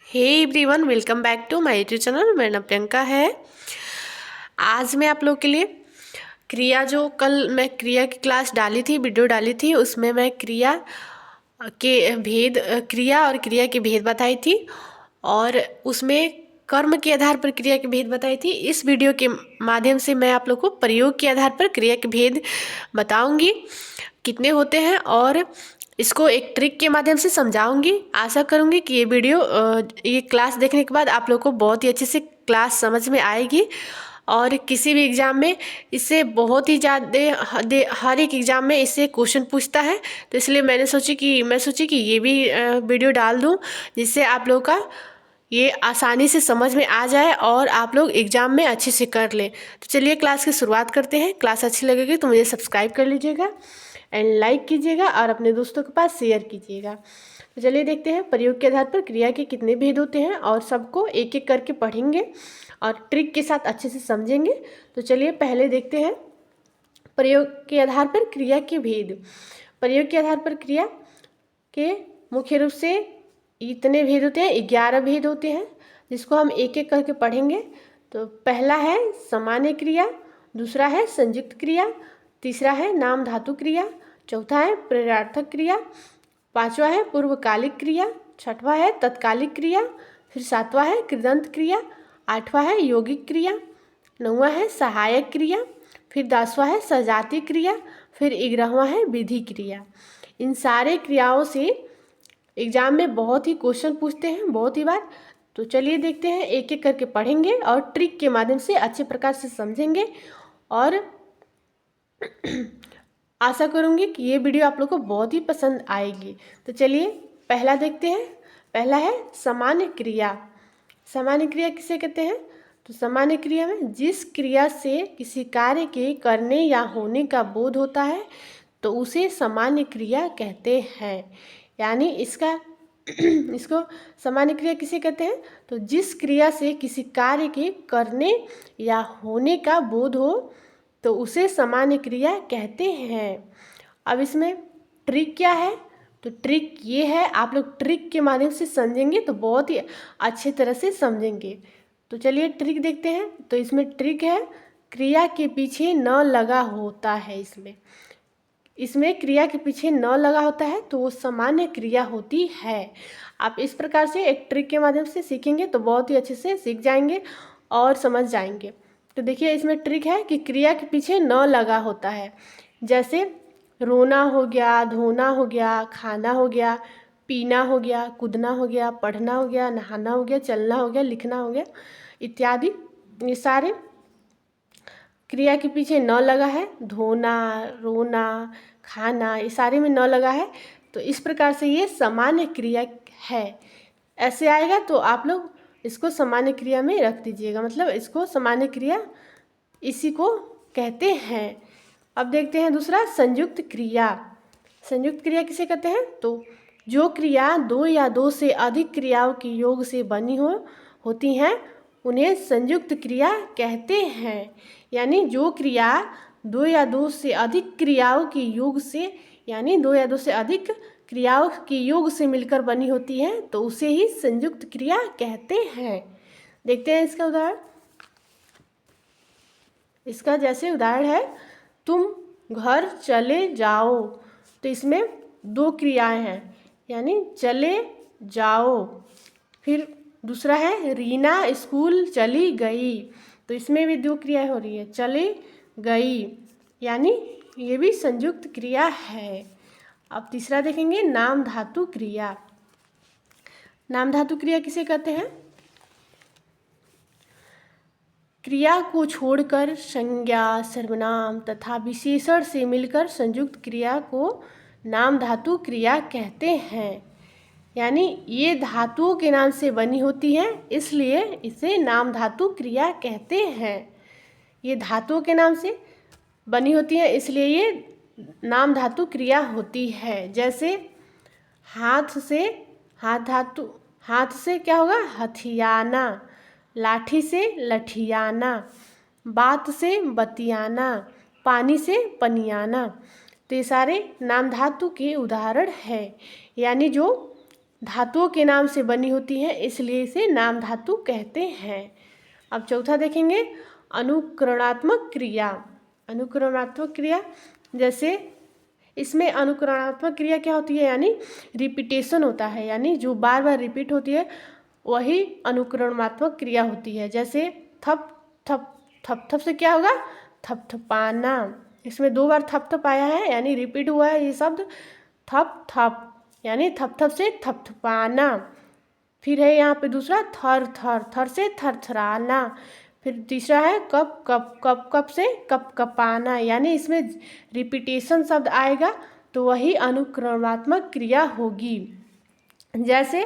Hey everyone, welcome back to my YouTube channel. मेरा नाम प्रियंका है। आज मैं आप लोग के लिए क्रिया, जो कल मैं क्रिया की क्लास डाली थी, वीडियो डाली थी, उसमें मैं क्रिया और क्रिया के भेद बताई थी और उसमें कर्म के आधार पर क्रिया के भेद बताई थी। इस वीडियो के माध्यम से मैं आप लोग को प्रयोग के आधार पर क्रिया के भेद बताऊंगी कितने होते हैं और इसको एक ट्रिक के माध्यम से समझाऊंगी। आशा करूंगी कि ये क्लास देखने के बाद आप लोग को बहुत ही अच्छे से क्लास समझ में आएगी और किसी भी एग्ज़ाम में इससे बहुत ही ज़्यादा हर एक एग्ज़ाम में इससे क्वेश्चन पूछता है। तो इसलिए मैं सोची कि ये भी वीडियो डाल दूं, जिससे आप लोग का ये आसानी से समझ में आ जाए और आप लोग एग्ज़ाम में अच्छे से कर लें। तो चलिए क्लास की शुरुआत करते हैं। क्लास अच्छी लगेगी तो मुझे सब्सक्राइब कर लीजिएगा एंड लाइक कीजिएगा और अपने दोस्तों के पास शेयर कीजिएगा। तो चलिए देखते हैं प्रयोग के आधार पर क्रिया के कितने भेद होते हैं और सबको एक एक करके पढ़ेंगे और ट्रिक के साथ अच्छे से समझेंगे। तो चलिए पहले देखते हैं प्रयोग के आधार पर क्रिया के भेद। प्रयोग के आधार पर क्रिया के मुख्य रूप से इतने भेद होते हैं, 11 भेद होते हैं, जिसको हम एक एक करके पढ़ेंगे। तो पहला है सामान्य क्रिया, दूसरा है संयुक्त क्रिया, तीसरा है नाम धातु क्रिया, चौथा है प्रेरणार्थक क्रिया, पांचवा है पूर्वकालिक क्रिया, छठवां है तत्कालिक क्रिया, फिर सातवां है कृदंत क्रिया, आठवां है यौगिक क्रिया, नौवां है सहायक क्रिया, फिर 10वां है सजातीय क्रिया, फिर 11वां है विधि क्रिया। इन सारे क्रियाओं से एग्जाम में बहुत ही क्वेश्चन पूछते हैं, बहुत ही बार। तो चलिए देखते हैं, एक एक करके पढ़ेंगे और ट्रिक के माध्यम से अच्छे प्रकार से समझेंगे और आशा करूंगी कि ये वीडियो आप लोग को बहुत ही पसंद आएगी। तो चलिए पहला देखते हैं। पहला है सामान्य क्रिया। सामान्य क्रिया किसे कहते हैं? तो सामान्य क्रिया में जिस क्रिया से किसी कार्य के करने या होने का बोध होता है तो उसे सामान्य क्रिया कहते हैं। यानी इसको सामान्य क्रिया किसे कहते हैं? तो जिस क्रिया से किसी कार्य के करने या होने का बोध हो तो उसे सामान्य क्रिया कहते हैं। अब इसमें ट्रिक क्या है? तो ट्रिक ये है, आप लोग ट्रिक के माध्यम से समझेंगे तो बहुत ही अच्छे तरह से समझेंगे। तो चलिए ट्रिक देखते हैं। तो इसमें ट्रिक है क्रिया के पीछे न लगा होता है। इसमें क्रिया के पीछे न लगा होता है तो वो सामान्य क्रिया होती है। आप इस प्रकार से एक ट्रिक के माध्यम से सीखेंगे तो बहुत ही अच्छे से सीख जाएंगे और समझ जाएंगे। तो देखिए इसमें ट्रिक है कि क्रिया के पीछे न लगा होता है। जैसे रोना हो गया, धोना हो गया, खाना हो गया, पीना हो गया, कूदना हो गया, पढ़ना हो गया, नहाना हो गया, चलना हो गया, लिखना हो गया इत्यादि। ये सारे क्रिया के पीछे न लगा है। धोना, रोना, खाना, ये सारे में न लगा है। तो इस प्रकार से ये सामान्य क्रिया है। ऐसे आएगा तो आप लोग इसको सामान्य क्रिया में रख दीजिएगा, मतलब इसको सामान्य क्रिया इसी को कहते हैं। अब देखते हैं दूसरा संयुक्त क्रिया। संयुक्त क्रिया किसे कहते हैं? तो जो क्रिया दो या दो से अधिक क्रियाओं के योग से बनी होती हैं उन्हें संयुक्त क्रिया कहते हैं। यानी जो क्रिया दो या दो से अधिक क्रियाओं के योग से, यानी दो या दो से अधिक क्रियाओं के योग से मिलकर बनी होती है तो उसे ही संयुक्त क्रिया कहते हैं। देखते हैं इसका उदाहरण। इसका जैसे उदाहरण है तुम घर चले जाओ। तो इसमें दो क्रियाएं हैं, यानी चले जाओ। फिर दूसरा है रीना स्कूल चली गई। तो इसमें भी दो क्रियाएं हो रही है, चली गई, यानी ये भी संयुक्त क्रिया है। अब तीसरा देखेंगे नाम धातु क्रिया। नाम धातु क्रिया किसे कहते हैं? क्रिया को छोड़कर संज्ञा, सर्वनाम तथा विशेषण से मिलकर संयुक्त क्रिया को नाम धातु क्रिया कहते हैं। यानी ये धातुओं के नाम से बनी होती है, इसलिए इसे नाम धातु क्रिया कहते हैं। ये धातुओं के नाम से बनी होती है इसलिए ये नाम धातु क्रिया होती है। जैसे हाथ से क्या होगा? हथियाना। लाठी से लठियाना। बात से बतियाना। पानी से पनियाना। तो ये सारे नाम धातु के उदाहरण है। यानी जो धातुओं के नाम से बनी होती हैं, इसलिए इसे नाम धातु कहते हैं। अब चौथा देखेंगे अनुकरणात्मक क्रिया। अनुकरणात्मक क्रिया, जैसे इसमें अनुकरणात्मक क्रिया क्या होती है, यानी रिपीटेशन होता है, यानी जो बार बार रिपीट होती है वही अनुकरणात्मक क्रिया होती है। जैसे थप थप, थप थप से क्या होगा, थपथपाना। इसमें 2 बार थप थप आया है, यानी रिपीट हुआ है ये शब्द थप थप, यानी थप थप से थपथपाना। फिर है यहाँ पे दूसरा थर थर, थर से थरथराना। फिर तीसरा है कप कप, कप कप से कप कपाना, यानी इसमें रिपीटेशन शब्द आएगा तो वही अनुक्रमात्मक क्रिया होगी। जैसे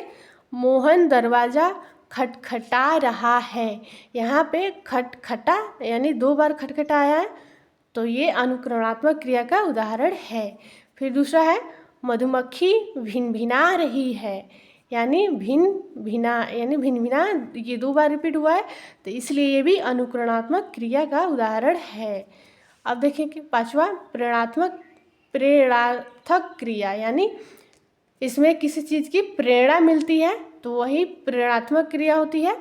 मोहन दरवाज़ा खटखटा रहा है, यहाँ पे खटखटा यानी 2 बार खटखटाया है, तो ये अनुक्रमात्मक क्रिया का उदाहरण है। फिर दूसरा है मधुमक्खी भिनभिना रही है, यानी भिनभिना, यानी भिनभिना ये 2 बार रिपीट हुआ है, तो इसलिए ये भी अनुकरणात्मक क्रिया का उदाहरण है। अब देखें कि पांचवा प्रेरणार्थक क्रिया, यानी इसमें किसी चीज़ की प्रेरणा मिलती है तो वही प्रेरणात्मक क्रिया होती है।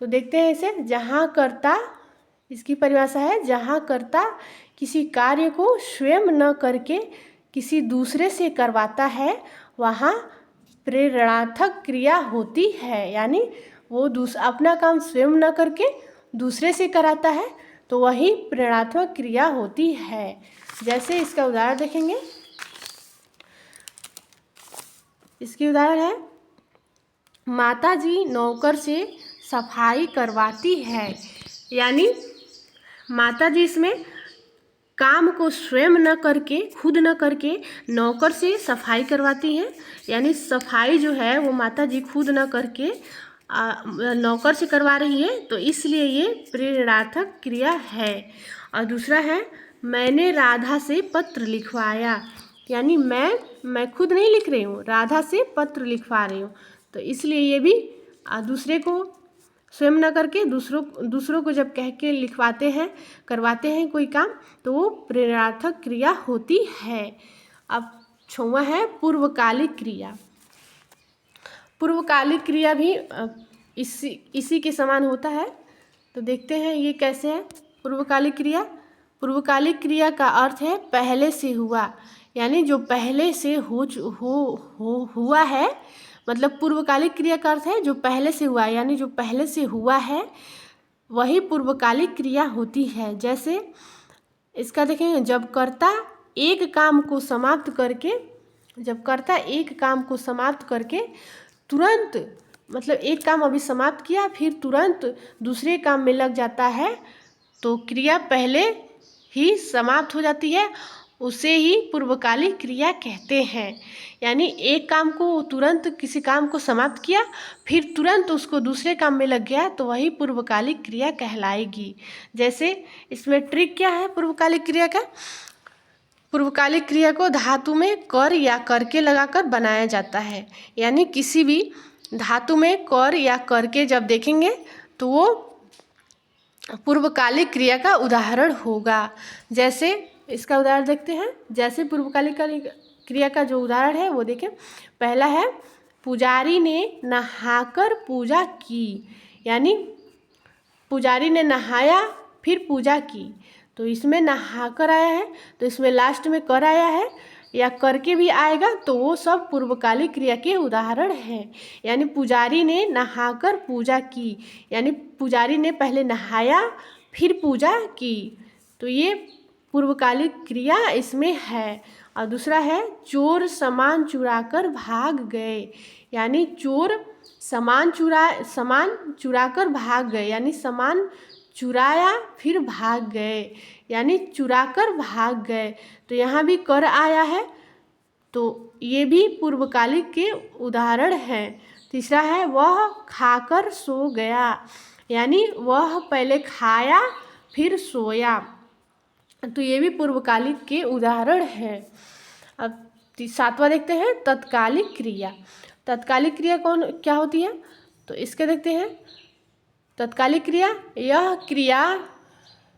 तो देखते हैं इसे, जहाँ कर्ता, इसकी परिभाषा है जहाँ कर्ता किसी कार्य को स्वयं न करके किसी दूसरे से करवाता है वहाँ प्रेरणार्थक क्रिया होती है, यानी वो अपना काम स्वयं न करके दूसरे से कराता है तो वही प्रेरणात्मक क्रिया होती है। जैसे इसका उदाहरण देखेंगे, इसकी उदाहरण है माताजी नौकर से सफाई करवाती है, यानी माताजी इसमें काम को स्वयं न करके, खुद न करके नौकर से सफाई करवाती हैं, यानी सफाई जो है वो माताजी खुद न करके नौकर से करवा रही है, तो इसलिए ये प्रेरणार्थक क्रिया है। और दूसरा है मैंने राधा से पत्र लिखवाया, यानी मैं खुद नहीं लिख रही हूँ, राधा से पत्र लिखवा रही हूँ, तो इसलिए ये भी दूसरे को स्वयं न करके दूसरों को जब कह के लिखवाते हैं, करवाते हैं कोई काम, तो वो प्रेरणार्थक क्रिया होती है। अब 6वां है पूर्वकालिक क्रिया। पूर्वकालिक क्रिया भी इसी के समान होता है, तो देखते हैं ये कैसे है। पूर्वकालिक क्रिया, पूर्वकालिक क्रिया का अर्थ है पहले से हुआ, यानी जो पहले से हुआ है, मतलब पूर्वकालिक क्रिया का अर्थ है जो पहले से हुआ, यानी जो पहले से हुआ है वही पूर्वकालिक क्रिया होती है। जैसे इसका देखेंगे, जब कर्ता एक काम को समाप्त करके तुरंत, मतलब एक काम अभी समाप्त किया फिर तुरंत दूसरे काम में लग जाता है, तो क्रिया पहले ही समाप्त हो जाती है, उसे ही पूर्वकालिक क्रिया कहते हैं। यानी एक काम को तुरंत, किसी काम को समाप्त किया फिर तुरंत उसको दूसरे काम में लग गया, तो वही पूर्वकालिक क्रिया कहलाएगी। जैसे इसमें ट्रिक क्या है पूर्वकालिक क्रिया का, पूर्वकालिक क्रिया को धातु में कर या करके लगाकर बनाया जाता है, यानी किसी भी धातु में कर या करके जब देखेंगे तो वो पूर्वकालिक क्रिया का उदाहरण होगा। जैसे इसका उदाहरण देखते हैं, जैसे पूर्वकालिक क्रिया का जो उदाहरण है वो देखें। पहला है पुजारी ने नहाकर पूजा की, यानी पुजारी ने नहाया फिर पूजा की, तो इसमें नहाकर आया है, तो इसमें लास्ट में कर आया है या करके भी आएगा, तो वो सब पूर्वकालिक क्रिया के उदाहरण हैं। यानी पुजारी ने नहाकर पूजा की, यानी पुजारी ने पहले नहाया फिर पूजा की, तो ये पूर्वकालिक क्रिया इसमें है। और दूसरा है चोर सामान चुराकर भाग गए, यानी चोर सामान चुराकर भाग गए, यानी सामान चुराया फिर भाग गए, यानी चुराकर भाग गए, तो यहाँ भी कर आया है, तो ये भी पूर्वकालिक के उदाहरण हैं। तीसरा है वह खाकर सो गया, यानी वह पहले खाया फिर सोया, तो ये भी पूर्वकालिक के उदाहरण हैं। अब 7वां देखते हैं तत्कालिक क्रिया। तत्कालिक क्रिया क्या होती है, तो इसके देखते हैं। तत्कालिक क्रिया, यह क्रिया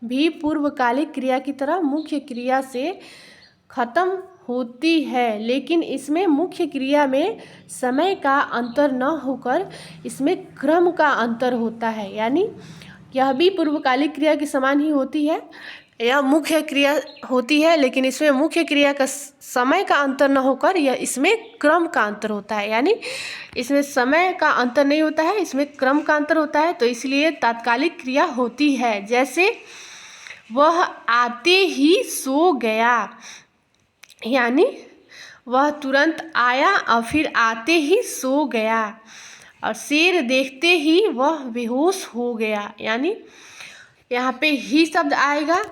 भी पूर्वकालिक क्रिया की तरह मुख्य क्रिया से खत्म होती है, लेकिन इसमें मुख्य क्रिया में समय का अंतर न होकर इसमें क्रम का अंतर होता है। यानी यह भी पूर्वकालिक क्रिया के समान ही होती है, यह मुख्य क्रिया होती है, लेकिन इसमें मुख्य क्रिया का समय का अंतर न होकर यह इसमें क्रम का अंतर होता है। यानी इसमें समय का अंतर नहीं होता है, इसमें क्रम का अंतर होता है, तो इसलिए तात्कालिक क्रिया होती है। जैसे वह आते ही सो गया, यानी वह तुरंत आया और फिर आते ही सो गया। और शेर देखते ही वह बेहोश हो गया, यानी यहाँ पे ही शब्द आएगा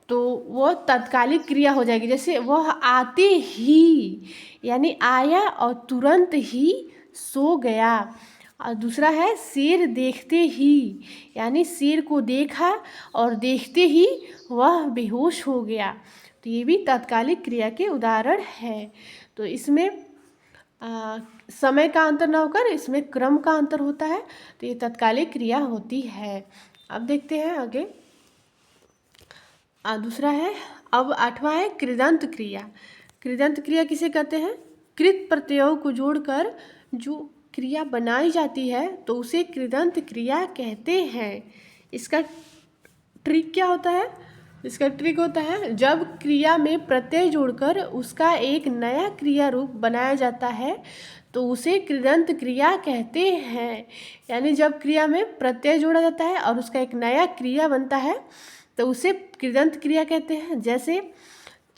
तो वो तात्कालिक क्रिया हो जाएगी। जैसे वह आते ही, यानी आया और तुरंत ही सो गया। और दूसरा है शेर देखते ही, यानी शेर को देखा और देखते ही वह बेहोश हो गया। तो ये भी तात्कालिक क्रिया के उदाहरण है। तो इसमें समय का अंतर ना होकर इसमें क्रम का अंतर होता है, तो ये तात्कालिक क्रिया होती है। अब देखते हैं आगे। दूसरा है, अब 8वां है कृदंत क्रिया। कृदंत क्रिया किसे कहते हैं? कृत प्रत्ययों को जोड़कर जो क्रिया बनाई जाती है तो उसे कृदंत क्रिया कहते हैं। इसका ट्रिक क्या होता है? इसका ट्रिक होता है जब क्रिया में प्रत्यय जोड़कर उसका एक नया क्रिया रूप बनाया जाता है तो उसे कृदंत क्रिया कहते हैं। यानी जब क्रिया में प्रत्यय जोड़ा जाता है और उसका एक नया क्रिया बनता है तो उसे कृदंत क्रिया कहते हैं। जैसे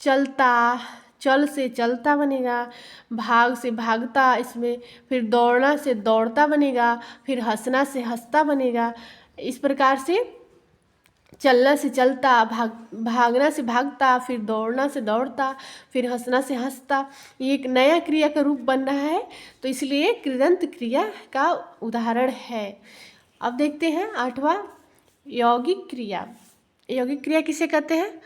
चलता, चल से चलता बनेगा, भाग से भागता, इसमें फिर दौड़ना से दौड़ता बनेगा, फिर हंसना से हंसता बनेगा। इस प्रकार से चलना से चलता, भागना से भागता, फिर दौड़ना से दौड़ता, फिर हंसना से हंसता, ये एक नया क्रिया का रूप बन रहा है, तो इसलिए कृदंत क्रिया का उदाहरण है। अब देखते हैं 8वां, यौगिक क्रिया। यौगिक क्रिया किसे कहते हैं?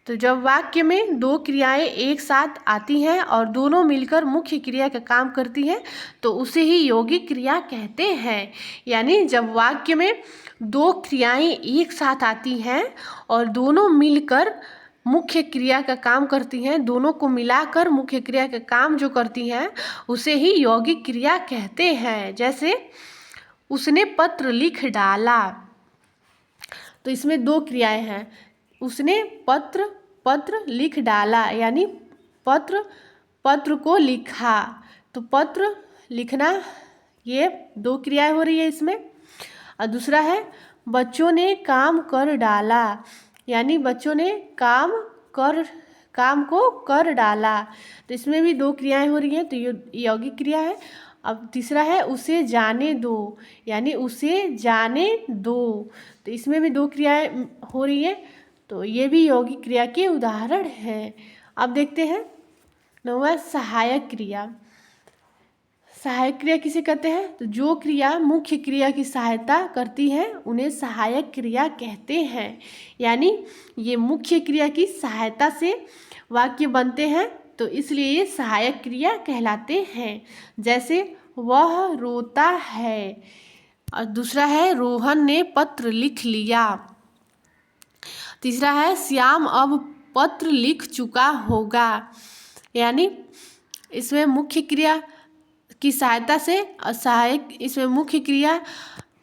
तो जब वाक्य में दो क्रियाएं एक साथ आती हैं और दोनों मिलकर मुख्य क्रिया का काम करती हैं तो उसे ही यौगिक क्रिया कहते हैं। यानी जब वाक्य में दो क्रियाएं एक साथ आती हैं और दोनों मिलकर मुख्य क्रिया का काम करती हैं, दोनों को मिलाकर मुख्य क्रिया का काम जो करती हैं उसे ही यौगिक क्रिया कहते हैं। जैसे उसने पत्र लिख डाला, तो इसमें दो क्रियाएं हैं। उसने पत्र लिख डाला, यानी पत्र को लिखा, तो पत्र लिखना, ये दो क्रियाएं हो रही है इसमें। और दूसरा है बच्चों ने काम कर डाला, यानी बच्चों ने काम को कर डाला, तो इसमें भी दो क्रियाएं हो रही हैं, तो ये यौगिक क्रिया है। अब तीसरा है उसे जाने दो, यानी उसे जाने दो, तो इसमें भी दो क्रियाएं हो रही हैं, तो ये भी यौगिक क्रिया के उदाहरण है। अब देखते हैं 9वां, सहायक क्रिया। सहायक क्रिया किसे कहते हैं? तो जो क्रिया मुख्य क्रिया की सहायता करती है उन्हें सहायक क्रिया कहते हैं। यानी ये मुख्य क्रिया की सहायता से वाक्य बनते हैं तो इसलिए ये सहायक क्रिया कहलाते हैं। जैसे वह रोता है, और दूसरा है रोहन ने पत्र लिख लिया, तीसरा है श्याम अब पत्र लिख चुका होगा। यानी इसमें मुख्य क्रिया की सहायता से और सहायक, इसमें मुख्य क्रिया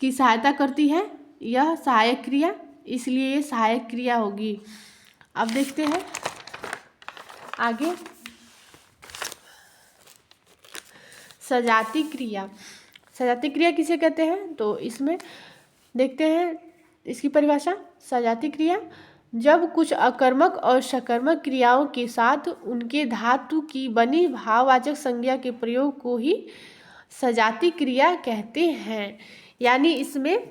की सहायता करती है यह सहायक क्रिया, इसलिए ये सहायक क्रिया होगी। अब देखते हैं आगे, सजाती क्रिया। सजाती क्रिया किसे कहते हैं? तो इसमें देखते हैं इसकी परिभाषा। सजाती क्रिया जब कुछ अकर्मक और सकर्मक क्रियाओं के साथ उनके धातु की बनी भाववाचक संज्ञा के प्रयोग को ही सजाती क्रिया कहते हैं। यानी इसमें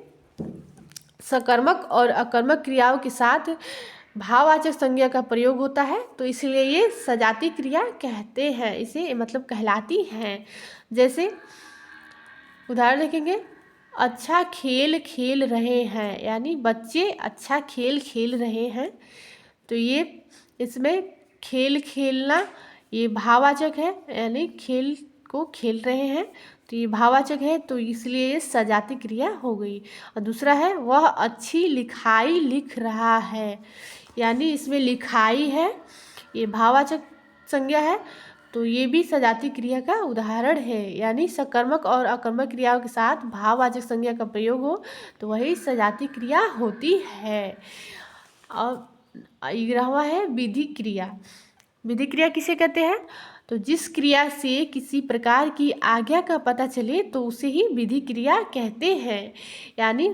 सकर्मक और अकर्मक क्रियाओं के साथ भाववाचक संज्ञा का प्रयोग होता है, तो इसलिए ये सजाती क्रिया कहते हैं, इसे मतलब कहलाती हैं। जैसे उदाहरण देखेंगे, अच्छा खेल खेल रहे हैं, यानी बच्चे अच्छा खेल खेल रहे हैं, तो ये इसमें खेल खेलना ये भाववाचक है, यानी खेल को खेल रहे हैं, तो ये भाववाचक है, तो इसलिए ये सजाती क्रिया हो गई। और दूसरा है वह अच्छी लिखाई लिख रहा है, यानी इसमें लिखाई है, ये भाववाचक संज्ञा है तो ये भी सजातीय क्रिया का उदाहरण है। यानी सकर्मक और अकर्मक क्रियाओं के साथ भाववाचक संज्ञा का प्रयोग हो तो वही सजातीय क्रिया होती है। और 11वां है विधि क्रिया। विधि क्रिया किसे कहते हैं? तो जिस क्रिया से किसी प्रकार की आज्ञा का पता चले तो उसे ही विधि क्रिया कहते हैं। यानी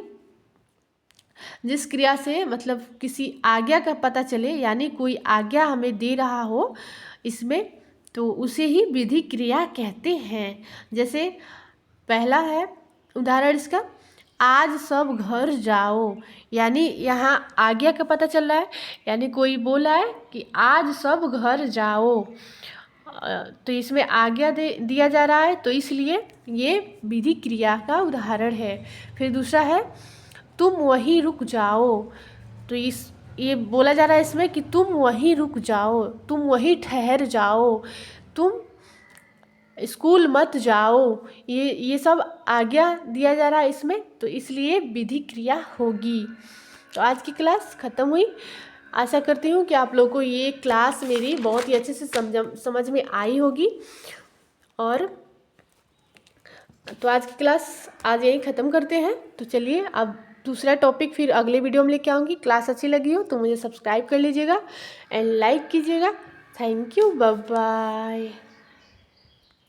जिस क्रिया से मतलब किसी आज्ञा का पता चले, यानी कोई आज्ञा हमें दे रहा हो इसमें, तो उसे ही विधि क्रिया कहते हैं। जैसे पहला है उदाहरण इसका, आज सब घर जाओ। यानी यहाँ आज्ञा का पता चल रहा है, यानी कोई बोला है कि आज सब घर जाओ, तो इसमें आज्ञा दिया जा रहा है, तो इसलिए ये विधि क्रिया का उदाहरण है। फिर दूसरा है तुम वहीं रुक जाओ। तो ये बोला जा रहा है इसमें कि तुम वहीं रुक जाओ, तुम वहीं ठहर जाओ, तुम स्कूल मत जाओ। ये सब आज्ञा दिया जा रहा है इसमें, तो इसलिए विधि क्रिया होगी। तो आज की क्लास ख़त्म हुई। आशा करती हूँ कि आप लोगों को ये क्लास मेरी बहुत ही अच्छे से समझ में आई होगी। और तो आज की क्लास आज यहीं ख़त्म करते हैं। तो चलिए अब दूसरा टॉपिक फिर अगले वीडियो में लेके आऊँगी। क्लास अच्छी लगी हो तो मुझे सब्सक्राइब कर लीजिएगा एंड लाइक कीजिएगा। Thank you, bye bye.